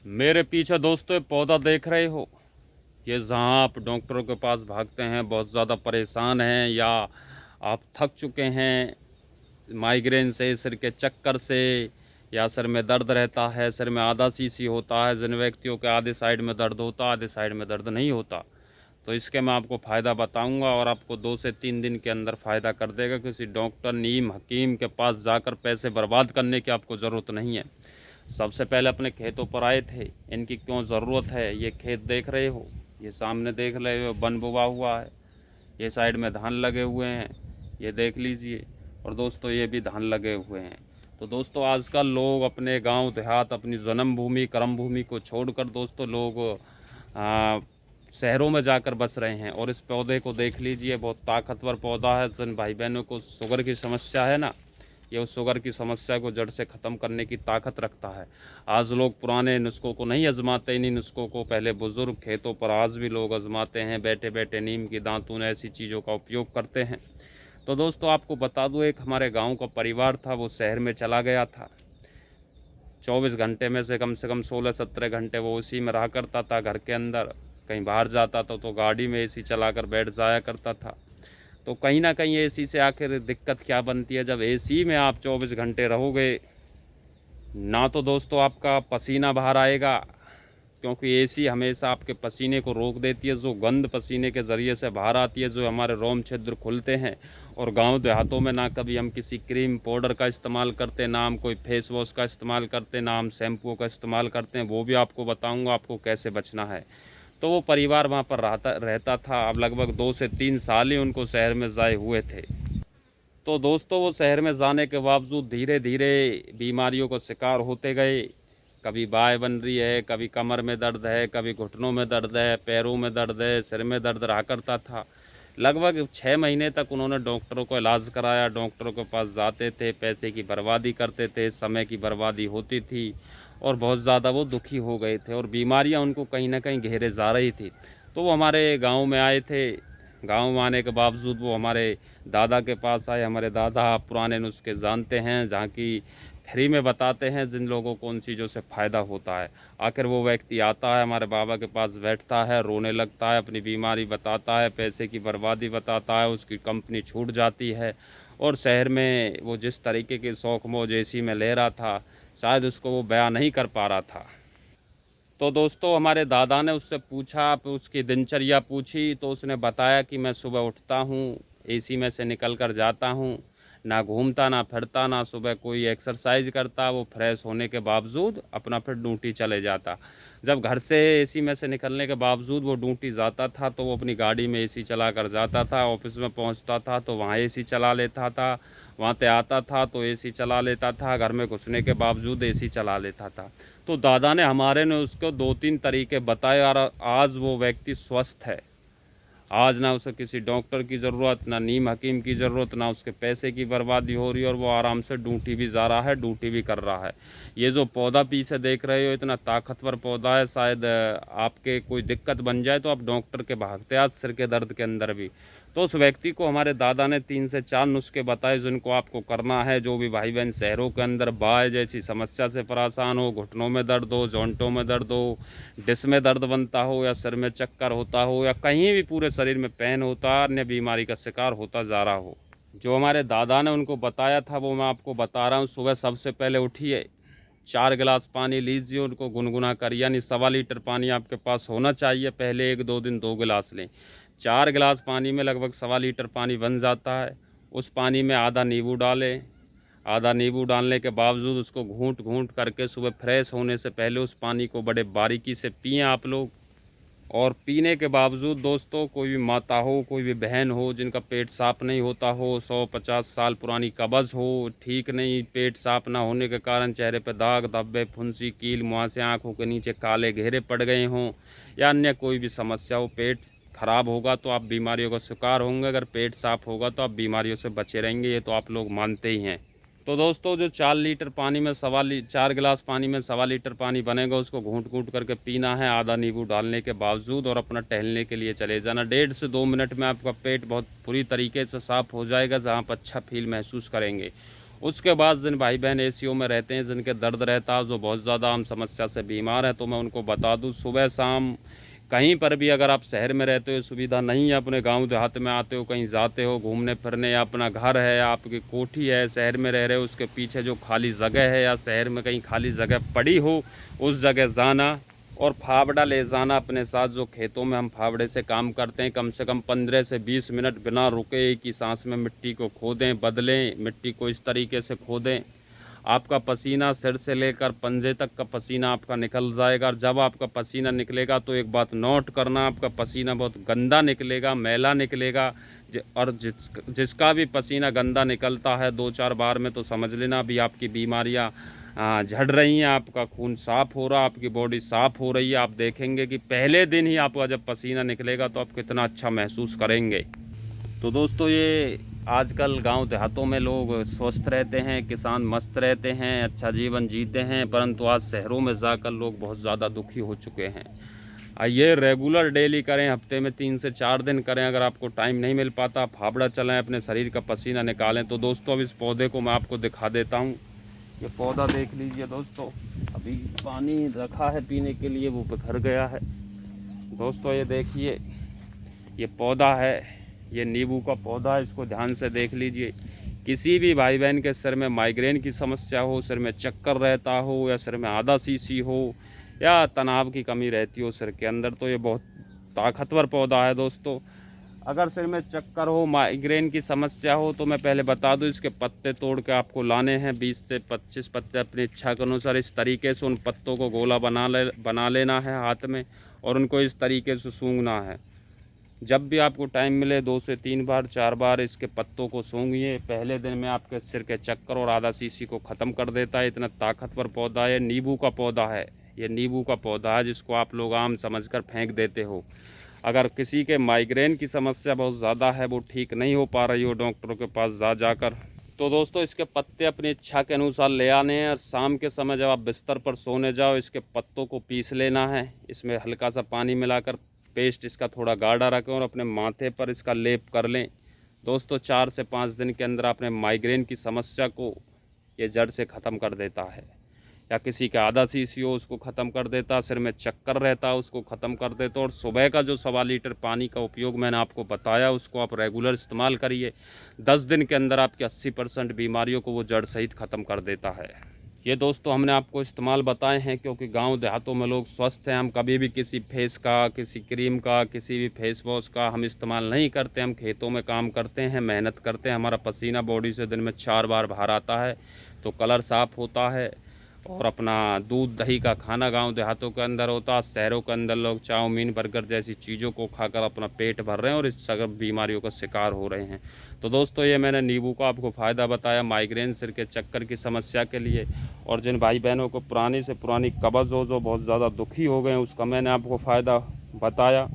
मेरे पीछे दोस्तों पौधा देख रहे हो। ये जहाँ आप डॉक्टरों के पास भागते हैं, बहुत ज़्यादा परेशान हैं या आप थक चुके हैं माइग्रेन से, सिर के चक्कर से, या सिर में दर्द रहता है, सिर में आधा सी होता है। जिन व्यक्तियों के आधे साइड में दर्द होता, आधे साइड में दर्द नहीं होता, तो इसके मैं आपको फ़ायदा बताऊंगा और आपको 2 से 3 दिन के अंदर फ़ायदा कर देगा। किसी डॉक्टर नीम हकीम के पास जाकर पैसे बर्बाद करने की आपको ज़रूरत नहीं है। सबसे पहले अपने खेतों पर आए थे, इनकी क्यों ज़रूरत है। ये खेत देख रहे हो, ये सामने देख रहे हो, वन बुवा हुआ है। ये साइड में धान लगे हुए हैं, ये देख लीजिए। और दोस्तों ये भी धान लगे हुए हैं। तो दोस्तों आजकल लोग अपने गांव देहात, अपनी जन्मभूमि कर्म भूमि को छोड़कर दोस्तों लोग शहरों में जाकर बस रहे हैं। और इस पौधे को देख लीजिए, बहुत ताकतवर पौधा है। जिन भाई बहनों को शुगर की समस्या है ना, ये उस शुगर की समस्या को जड़ से ख़त्म करने की ताकत रखता है। आज लोग पुराने नुस्खों को नहीं आजमाते, इन्हीं नुस्खों को पहले बुज़ुर्ग खेतों पर आज भी लोग आजमाते हैं। बैठे बैठे नीम की दातून ऐसी चीज़ों का उपयोग करते हैं। तो दोस्तों आपको बता दूं, एक हमारे गांव का परिवार था, वो शहर में चला गया था। 24 घंटे में से कम 16-17 घंटे वो उसी में रहा करता था घर के अंदर। कहीं बाहर जाता था तो गाड़ी में एसी चलाकर बैठ जाया करता था। तो कहीं ना कहीं एसी से आखिर दिक्कत क्या बनती है, जब एसी में आप 24 घंटे रहोगे ना, तो दोस्तों आपका पसीना बाहर आएगा, क्योंकि एसी हमेशा आपके पसीने को रोक देती है। जो गंद पसीने के ज़रिए से बाहर आती है, जो हमारे रोम छिद्र खुलते हैं। और गांव देहातों में ना कभी हम किसी क्रीम पाउडर का इस्तेमाल करते, ना हम कोई फेस वॉश का इस्तेमाल करते, ना हम शैम्पू का इस्तेमाल करते हैं। वो भी आपको बताऊंगा आपको कैसे बचना है। तो वो परिवार वहाँ पर रहता था। अब लगभग 2 से 3 साल ही उनको शहर में जाए हुए थे। तो दोस्तों वो शहर में जाने के बावजूद धीरे धीरे बीमारियों को शिकार होते गए। कभी बाय बन रही है, कभी कमर में दर्द है, कभी घुटनों में दर्द है, पैरों में दर्द है, सिर में दर्द रहा करता था। लगभग 6 महीने तक उन्होंने डॉक्टरों को इलाज कराया। डॉक्टरों के पास जाते थे, पैसे की बर्बादी करते थे, समय की बर्बादी होती थी और बहुत ज़्यादा वो दुखी हो गए थे और बीमारियां उनको कहीं ना कहीं घेरे जा रही थी। तो वो हमारे गांव में आए थे। गांव में आने के बावजूद वो हमारे दादा के पास आए। हमारे दादा पुराने नुस्खे जानते हैं, जहाँ की फ्री में बताते हैं जिन लोगों को उन चीज़ों से फ़ायदा होता है। आखिर वो व्यक्ति आता है हमारे बाबा के पास, बैठता है, रोने लगता है, अपनी बीमारी बताता है, पैसे की बर्बादी बताता है, उसकी कंपनी छूट जाती है। और शहर में वो जिस तरीके के शौक मौज एसी में ले रहा था, शायद उसको वो बयां नहीं कर पा रहा था। तो दोस्तों हमारे दादा ने उससे पूछा, उसकी दिनचर्या पूछी, तो उसने बताया कि मैं सुबह उठता हूँ, एसी में से निकल कर जाता हूँ, ना घूमता ना फिरता, ना सुबह कोई एक्सरसाइज करता। वो फ्रेश होने के बावजूद अपना फिर ड्यूटी चले जाता। जब घर से एसी में से निकलने के बावजूद वो ड्यूटी जाता था, तो वो अपनी गाड़ी में एसी चला कर जाता था। ऑफिस में पहुंचता था तो वहाँ एसी चला लेता था, वहाँ से आता था तो एसी चला लेता था, घर में घुसने के बावजूद एसी चला लेता था। तो दादा ने हमारे ने उसको 2-3 तरीके बताए और आज वो व्यक्ति स्वस्थ है। आज ना उसे किसी डॉक्टर की ज़रूरत, ना नीम हकीम की ज़रूरत, ना उसके पैसे की बर्बादी हो रही है, और वो आराम से ड्यूटी भी जा रहा है, ड्यूटी भी कर रहा है। ये जो पौधा पीछे देख रहे हो, इतना ताकतवर पौधा है। शायद आपके कोई दिक्कत बन जाए तो आप डॉक्टर के भागते आज सिर के दर्द के अंदर भी। तो उस व्यक्ति को हमारे दादा ने 3 से 4 नुस्खे बताए जिनको आपको करना है। जो भी भाई बहन शहरों के अंदर बाय जैसी समस्या से परेशान हो, घुटनों में दर्द हो, जॉइंटों में दर्द हो, डिस्क में दर्द बनता हो, या सिर में चक्कर होता हो, या कहीं भी पूरे शरीर में पेन होता, अन्य बीमारी का शिकार होता जा रहा हो, जो हमारे दादा ने उनको बताया था वो मैं आपको बता रहा हूँ। सुबह सबसे पहले उठिए, 4 गिलास पानी लीजिए, उनको गुनगुना कर, यानी 1.25 लीटर पानी आपके पास होना चाहिए। पहले 1-2 दिन 2 गिलास लें। 4 गिलास पानी में लगभग 1.25 लीटर पानी बन जाता है। उस पानी में आधा नींबू डालें। आधा नींबू डालने के बावजूद उसको घूंट घूंट करके सुबह फ्रेश होने से पहले उस पानी को बड़े बारीकी से पिएं आप लोग। और पीने के बावजूद दोस्तों, कोई भी माता हो, कोई भी बहन हो जिनका पेट साफ नहीं होता हो, 100-50 साल पुरानी कब्ज़ हो, ठीक नहीं, पेट साफ ना होने के कारण चेहरे पर दाग धब्बे, फुंसी, कील मुहासे, आँखों के नीचे काले घेरे पड़ गए हों, या अन्य कोई भी समस्या हो, पेट खराब होगा तो आप बीमारियों का शिकार होंगे। अगर पेट साफ होगा तो आप बीमारियों से बचे रहेंगे, ये तो आप लोग मानते ही हैं। तो दोस्तों जो 4 लीटर पानी में 4 गिलास पानी में 1.25 लीटर पानी बनेगा, उसको घूंट घूंट करके पीना है आधा नींबू डालने के बावजूद, और अपना टहलने के लिए चले जाना। 1.5 से 2 मिनट में आपका पेट बहुत पूरी तरीके से साफ़ हो जाएगा, जहाँ पर अच्छा फील महसूस करेंगे। उसके बाद जिन भाई बहन एसीओ में रहते हैं, जिनके दर्द रहता है, जो बहुत ज़्यादा आम समस्या से बीमार हैं, तो मैं उनको बता दूं, सुबह शाम कहीं पर भी अगर आप शहर में रहते हो, सुविधा नहीं है, अपने गांव देहात में आते हो, कहीं जाते हो घूमने फिरने, या अपना घर है या आपकी कोठी है, शहर में रह रहे हो, उसके पीछे जो खाली जगह है या शहर में कहीं खाली जगह पड़ी हो, उस जगह जाना और फावड़ा ले जाना अपने साथ। जो खेतों में हम फावड़े से काम करते हैं, कम से कम 15 से 20 मिनट बिना रुके एक ही सांस में मिट्टी को खोदें, बदलें, मिट्टी को इस तरीके से खोदें, आपका पसीना सिर से लेकर पंजे तक का पसीना आपका निकल जाएगा। और जब आपका पसीना निकलेगा तो एक बात नोट करना, आपका पसीना बहुत गंदा निकलेगा, मैला निकलेगा। और जिसका भी पसीना गंदा निकलता है 2-4 बार में, तो समझ लेना अभी आपकी बीमारियां झड़ रही हैं, आपका खून साफ़ हो रहा, आपकी बॉडी साफ़ हो रही है। आप देखेंगे कि पहले दिन ही आपका जब पसीना निकलेगा तो आप कितना अच्छा महसूस करेंगे। तो दोस्तों, ये आजकल गांव देहातों में लोग स्वस्थ रहते हैं, किसान मस्त रहते हैं, अच्छा जीवन जीते हैं, परंतु आज शहरों में जाकर लोग बहुत ज़्यादा दुखी हो चुके हैं। ये रेगुलर डेली करें, हफ्ते में 3 से 4 दिन करें। अगर आपको टाइम नहीं मिल पाता, फावड़ा चलाएं, अपने शरीर का पसीना निकालें। तो दोस्तों, अब इस पौधे को मैं आपको दिखा देता हूँ। ये पौधा देख लीजिए दोस्तों, अभी पानी रखा है पीने के लिए, वो बिखर गया है। दोस्तों ये देखिए, ये पौधा है, ये नींबू का पौधा है, इसको ध्यान से देख लीजिए। किसी भी भाई बहन के सिर में माइग्रेन की समस्या हो, सिर में चक्कर रहता हो, या सिर में आधा सीसी हो, या तनाव की कमी रहती हो सिर के अंदर, तो ये बहुत ताकतवर पौधा है दोस्तों। अगर सिर में चक्कर हो, माइग्रेन की समस्या हो, तो मैं पहले बता दूं, इसके पत्ते तोड़ के आपको लाने हैं, 20 से 25 पत्ते अपनी इच्छा के अनुसार। इस तरीके से उन पत्तों को गोला बना लेना है हाथ में, और उनको इस तरीके से सूंघना है। जब भी आपको टाइम मिले 2 से 3 बार 4 बार इसके पत्तों को सूंघिए। पहले दिन में आपके सिर के चक्कर और आधा सीसी को ख़त्म कर देता है। इतना ताकतवर पौधा है, नींबू का पौधा है। ये नींबू का पौधा है जिसको आप लोग आम समझकर फेंक देते हो। अगर किसी के माइग्रेन की समस्या बहुत ज़्यादा है, वो ठीक नहीं हो पा रही हो डॉक्टरों के पास जाकर, तो दोस्तों इसके पत्ते अपनी इच्छा के अनुसार ले आने हैं। और शाम के समय जब आप बिस्तर पर सोने जाओ, इसके पत्तों को पीस लेना है, इसमें हल्का सा पानी मिलाकर पेस्ट इसका थोड़ा गाढ़ा रखें और अपने माथे पर इसका लेप कर लें। दोस्तों 4 से 5 दिन के अंदर अपने माइग्रेन की समस्या को ये जड़ से ख़त्म कर देता है। या किसी का आधा सीसी हो, उसको ख़त्म कर देता, सिर में चक्कर रहता है उसको ख़त्म कर देता। और सुबह का जो 1.25 लीटर पानी का उपयोग मैंने आपको बताया, उसको आप रेगुलर इस्तेमाल करिए। 10 दिन के अंदर आपकी 80% बीमारियों को वो जड़ सहित ख़त्म कर देता है। ये दोस्तों हमने आपको इस्तेमाल बताए हैं क्योंकि गांव देहातों में लोग स्वस्थ हैं। हम कभी भी किसी फेस का, किसी क्रीम का, किसी भी फेस वॉश का हम इस्तेमाल नहीं करते। हम खेतों में काम करते हैं, मेहनत करते हैं, हमारा पसीना बॉडी से दिन में 4 बार बाहर आता है, तो कलर साफ़ होता है। और अपना दूध दही का खाना गांव देहातों के अंदर होता है। शहरों के अंदर लोग चाउमीन बर्गर जैसी चीज़ों को खाकर अपना पेट भर रहे हैं और इस सब बीमारियों का शिकार हो रहे हैं। तो दोस्तों ये मैंने नींबू का आपको फ़ायदा बताया माइग्रेन, सिर के चक्कर की समस्या के लिए। और जिन भाई बहनों को पुरानी से पुरानी कब्ज़ हो, जो बहुत ज़्यादा दुखी हो गए, उसका मैंने आपको फ़ायदा बताया।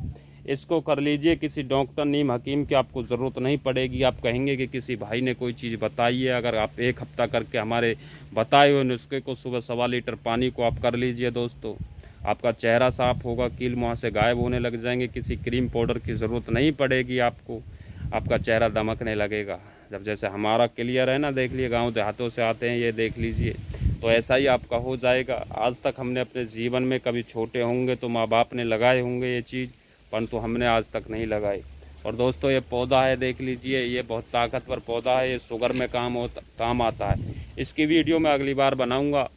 इसको कर लीजिए, किसी डॉक्टर नीम हकीम की आपको ज़रूरत नहीं पड़ेगी। आप कहेंगे कि किसी भाई ने कोई चीज़ बताई है, अगर आप 1 हफ्ता करके हमारे बताए हुए नुस्खे को सुबह 1.25 लीटर पानी को आप कर लीजिए दोस्तों, आपका चेहरा साफ़ होगा, कील मुँह से गायब होने लग जाएंगे, किसी क्रीम पाउडर की ज़रूरत नहीं पड़ेगी आपको, आपका चेहरा दमकने लगेगा। जब जैसे हमारा क्लियर है ना, देख लिए गाँव देहातों से आते हैं, ये देख लीजिए, तो ऐसा ही आपका हो जाएगा। आज तक हमने अपने जीवन में, कभी छोटे होंगे तो माँ बाप ने लगाए होंगे ये चीज़, परंतु हमने आज तक नहीं लगाई। और दोस्तों ये पौधा है, देख लीजिए, ये बहुत ताकतवर पौधा है, ये शुगर में काम आता है। इसकी वीडियो मैं अगली बार बनाऊंगा।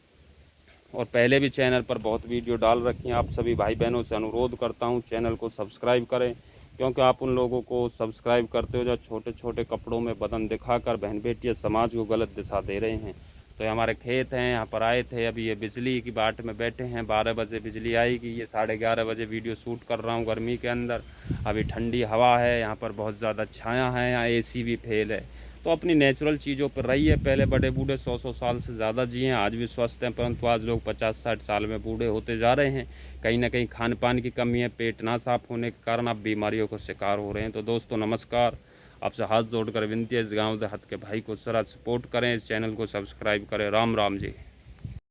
और पहले भी चैनल पर बहुत वीडियो डाल रखी हैं। आप सभी भाई बहनों से अनुरोध करता हूं चैनल को सब्सक्राइब करें, क्योंकि आप उन लोगों को सब्सक्राइब करते हो जो छोटे छोटे कपड़ों में बदन दिखाकर बहन बेटियाँ समाज को गलत दिशा दे रहे हैं। तो ये हमारे खेत हैं, यहाँ पर आए थे, अभी ये बिजली की बाट में बैठे हैं, 12 बजे बिजली आएगी। ये 11:30 बजे वीडियो शूट कर रहा हूँ गर्मी के अंदर। अभी ठंडी हवा है, यहाँ पर बहुत ज़्यादा छाया है, यहाँ एसी भी फेल है। तो अपनी नेचुरल चीज़ों पर रहिए। पहले बड़े बूढ़े 100-100 साल से ज़्यादा जिए हैं, आज भी स्वस्थ हैं, परंतु आज लोग 50-60 साल में बूढ़े होते जा रहे हैं। कहीं ना कहीं खान पान की कमी है, पेट ना साफ होने के कारण आप बीमारियों को शिकार हो रहे हैं। तो दोस्तों नमस्कार, आपसे हाथ जोड़कर विनती है, इस गाँव देहात के भाई को जरा सपोर्ट करें, इस चैनल को सब्सक्राइब करें। राम राम जी।